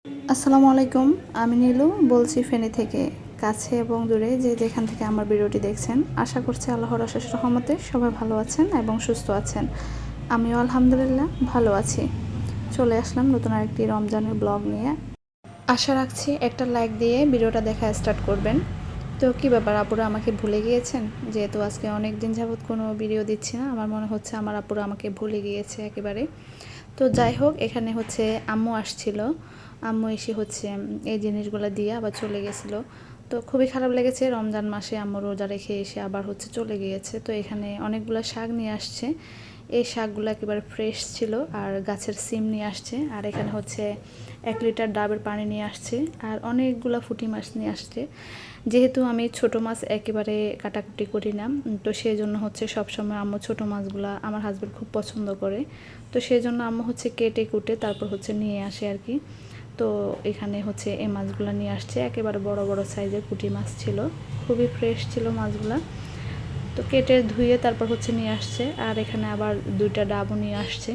আসসালামু আলাইকুম। আমি নীলু বলছি ফেনী থেকে। কাছে এবং দূরে যে যেখান থেকে আমার ভিডিওটি দেখছেন, আশা করছি আল্লাহর অশেষ রহমতে সবাই ভালো আছেন এবং সুস্থ আছেন। আমিও আলহামদুলিল্লাহ ভালো আছি। চলে আসলাম নতুন আরেকটি রমজানের ব্লগ নিয়ে। আশা রাখছি একটা লাইক দিয়ে ভিডিওটা দেখা স্টার্ট করবেন। তো কী ব্যাপার, আপুরা আমাকে ভুলে গিয়েছেন? যেহেতু আজকে অনেক দিন যাবৎ কোনো ভিডিও দিচ্ছি না, আমার মনে হচ্ছে আমার আপুরা আমাকে ভুলে গিয়েছে একেবারে। তো যাই হোক, এখানে হচ্ছে আম্মু আসছিল। আম্মু এসে হচ্ছে এই জিনিসগুলো দিয়ে আবার চলে গেছিলো। তো খুবই খারাপ লেগেছে, রমজান মাসে আম্মু রোজা রেখে এসে আবার হচ্ছে চলে গিয়েছে। তো এখানে অনেকগুলো শাক নিয়ে আসছে। এই শাকগুলো একেবারে ফ্রেশ ছিল, আর গাছের সিম নিয়ে আসছে। আর এখানে হচ্ছে 1 লিটার ডাবের পানি নিয়ে আসছে, আর অনেকগুলো পুঁটি মাছ নিয়ে আসছে। যেহেতু আমি ছোট মাছ একেবারে কাটাকুটি করি না, তো সেই জন্য হচ্ছে সবসময় আম্মু ছোট মাছগুলা আমার হাজব্যান্ড খুব পছন্দ করে। তো সেই জন্য আম্মু হচ্ছে কেটে কুটে তারপর হচ্ছে নিয়ে আসে আর কি। তো এখানে হচ্ছে এই মাছগুলো নিয়ে আসছে, একেবারে বড় বড় সাইজের পুঁটি মাছ ছিল, খুবই ফ্রেশ ছিল মাছগুলা। তো কেটে ধুয়ে তারপর হচ্ছে নিয়ে আসছে। আর এখানে আবার 2টা ডাবও নিয়ে আসছে।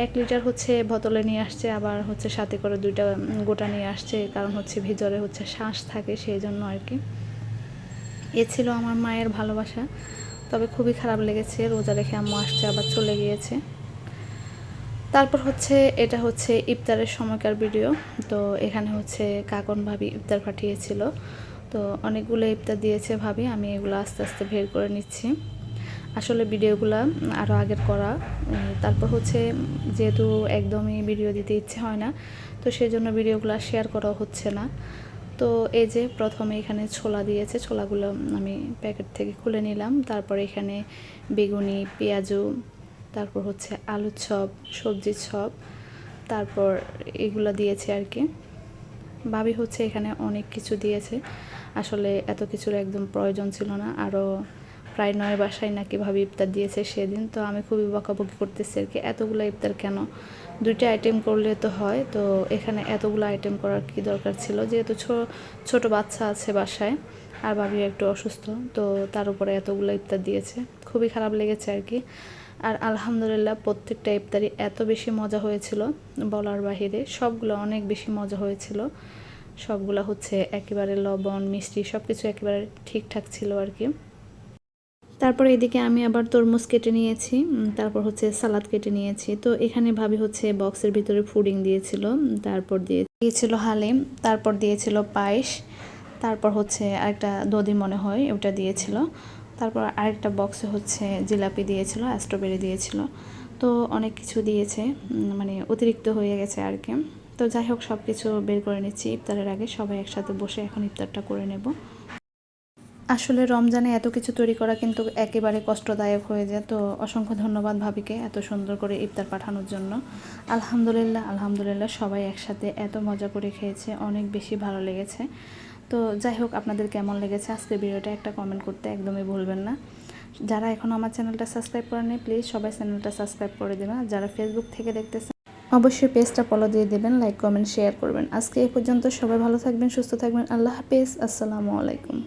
1 লিটার হচ্ছে বোতলে নিয়ে আসছে, আবার হচ্ছে সাথে করে 2টা গোটা নিয়ে আসছে, কারণ হচ্ছে ভিতরে হচ্ছে শ্বাস থাকে সেই জন্য আর কি। এ ছিল আমার মায়ের ভালোবাসা। তবে খুবই খারাপ লেগেছে, রোজা রেখে আম্মু আসছে আবার চলে গিয়েছে। তারপর হচ্ছে এটা হচ্ছে ইফতারের সময়কার ভিডিও। তো এখানে হচ্ছে কাকন ভাবি ইফতার পাঠিয়েছিল। তো অনেকগুলো ইফতার দিয়েছে ভাবি, আমি এগুলো আস্তে আস্তে বের করে নিচ্ছি। আসলে ভিডিওগুলো আরও আগের করা। তারপর হচ্ছে যেহেতু একদমই ভিডিও দিতে ইচ্ছে হয় না, তো সেই জন্য ভিডিওগুলো শেয়ার করা হচ্ছে না। তো এই যে প্রথমে এখানে ছোলা দিয়েছে, ছোলাগুলো আমি প্যাকেট থেকে খুলে নিলাম। তারপর এখানে বেগুনি, পেঁয়াজু, তারপর হচ্ছে আলুর চপ, সবজির চপ, তারপর এগুলো দিয়েছে আর কি। ভাবি হচ্ছে এখানে অনেক কিছু দিয়েছে। আসলে এত কিছুর একদম প্রয়োজন ছিল না। আরও প্রায় 9 বাসায় নাকি ভাবি ইফতার দিয়েছে সেদিন। তো আমি খুবই বকাবকি করতেছি আর কি, এতগুলো ইফতার কেন, 2টা আইটেম করলে তো হয়। তো এখানে এতগুলো আইটেম করার কি দরকার ছিল, যেহেতু ছোট বাচ্চা আছে বাসায়, আর ভাবি একটু অসুস্থ, তো তার উপরে এতগুলো ইফতার দিয়েছে, খুবই খারাপ লেগেছে আর কি। আর আলহামদুলিল্লাহ প্রত্যেকটা ইফতারি এত বেশি মজা হয়েছিল বলার বাহিরে, সবগুলো অনেক বেশি মজা হয়েছিল। সবগুলো হচ্ছে একেবারে লবণ মিষ্টি সব কিছু একেবারে ঠিকঠাক ছিল আর কি। তারপর এদিকে আমি আবার তরমুজ কেটে নিয়েছি, তারপর হচ্ছে সালাদ কেটে নিয়েছি। তো এখানে ভাবি হচ্ছে বক্সের ভিতরে ফুডিং দিয়েছিল, তারপর দিয়েছিল হালিম, তারপর দিয়েছিল পায়েস, তারপর হচ্ছে আরেকটা দধি মনে হয় ওটা দিয়েছিল। তারপর আরেকটা বক্সে হচ্ছে জিলাপি দিয়েছিল, স্ট্রবেরি দিয়েছিল। তো অনেক কিছু দিয়েছে, মানে অতিরিক্ত হয়ে গেছে আর কি। তো যাই হোক, সব কিছু বের করে নিচ্ছি ইফতারের আগে, সবাই একসাথে বসে এখন ইফতারটা করে নেব। আসলে রমজানে এত কিছু তৈরি করা কিন্তু একেবারে কষ্টদায়ক হয়ে যায়। তো অসংখ্য ধন্যবাদ ভাবিকে এত সুন্দর করে ইফতার পাঠানোর জন্য। আলহামদুলিল্লাহ আলহামদুলিল্লাহ, সবাই একসাথে এত মজা করে খেয়েছে, অনেক বেশি ভালো লেগেছে। তো যাই হোক, আপনাদের কেমন লেগেছে আজকের ভিডিওটা একটা কমেন্ট করতে একদমই ভুলবেন না। যারা এখনও আমার চ্যানেলটা সাবস্ক্রাইব করেনি, প্লিজ সবাই চ্যানেলটা সাবস্ক্রাইব করে দেবেন। আর যারা ফেসবুক থেকে দেখতেছেন, অবশ্যই পেজটা ফলো দিয়ে দেবেন, লাইক কমেন্ট শেয়ার করবেন। আজকে এই পর্যন্ত, সবাই ভালো থাকবেন, সুস্থ থাকবেন। আল্লাহ হাফেজ, আসসালামু আলাইকুম।